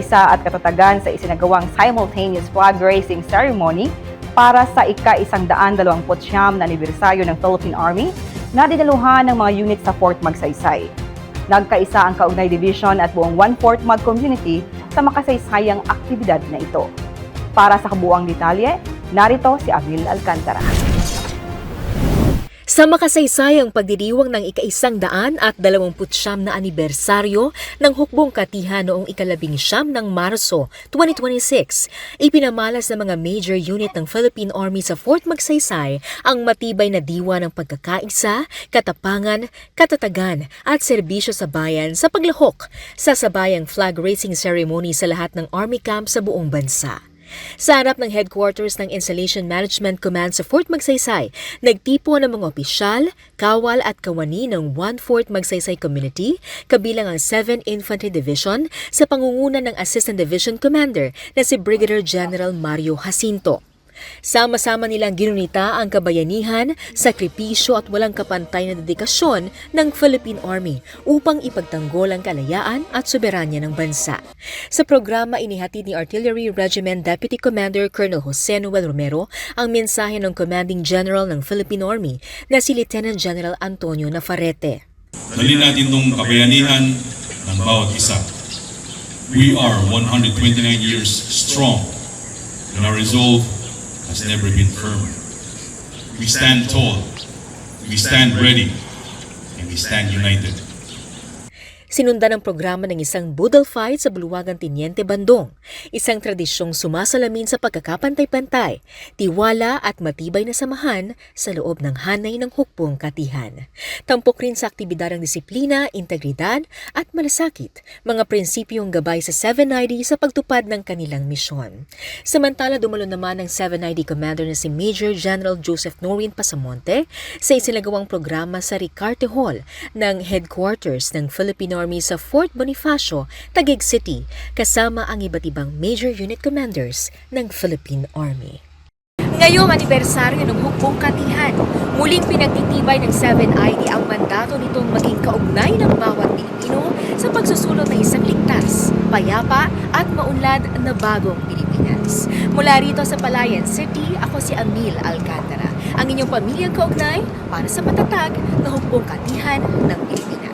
pagkakaisa at katatagan sa isinagawang simultaneous flag raising ceremony para sa ika-129 na anibersaryo ng Philippine Army na dinaluhan ng mga unit sa Fort Magsaysay. Nagkaisa ang Kaugnay Division at buong 1/4 Mag community sa makasaysayang aktibidad na ito. Para sa kabuuang detalye, narito si Amil Alcantara. Sa makasaysayang pagdiriwang ng ika-129 na anibersaryo ng Hukbong Katihan noong ika-19 ng Marso 2026, ipinamalas ng mga major unit ng Philippine Army sa Fort Magsaysay ang matibay na diwa ng pagkakaisa, katapangan, katatagan at serbisyo sa bayan sa paglahok sa sabayang flag raising ceremony sa lahat ng Army camp sa buong bansa. Sa harap ng headquarters ng Installation Management Command sa Fort Magsaysay, nagtipo ng mga opisyal, kawal at kawani ng 1/4 Magsaysay Community, kabilang ang 7th Infantry Division sa pangunguna ng Assistant Division Commander na si Brigadier General Mario Jacinto. Sama-sama nilang ginunita ang kabayanihan, sakripisyo at walang kapantay na dedikasyon ng Philippine Army upang ipagtanggol ang kalayaan at soberanya ng bansa. Sa programa, inihatid ni Artillery Regiment Deputy Commander Colonel Jose Noel Romero ang mensahe ng Commanding General ng Philippine Army na si Lieutenant General Antonio Navarrete. Dalhin natin itong kabayanihan ng bawat isa. We are 129 years strong and our resolve has never been firmer. We stand tall, we stand ready, and we stand united. Sinundan ang programa ng isang budal fight sa Buluwagan Teniente Bandong, isang tradisyong sumasalamin sa pagkakapantay-pantay, tiwala at matibay na samahan sa loob ng hanay ng Hukbong Katihan. Tampok rin sa aktibidad ng disiplina, integridad at malasakit, mga prinsipyong gabay sa 7ID sa pagtupad ng kanilang misyon. Samantala, dumalo naman ang 7ID Commander na si Major General Joseph Norwin Pasamonte sa isinagawang programa sa Ricarte Hall ng headquarters ng Philippine Army sa Fort Bonifacio, Taguig City, kasama ang iba't ibang major unit commanders ng Philippine Army. Ngayong anibersaryo ng Hukbong Katihan, muling pinagtitibay ng 7ID ang mandato nitong maging kaugnay ng bawat Pilipino sa pagsusulot ng isang ligtas, payapa at maunlad na bagong Pilipinas. Mula rito sa Palayan City, ako si Amil Alcantara, ang inyong pamilyang kaugnay para sa matatag na Hukbong Katihan ng Pilipinas.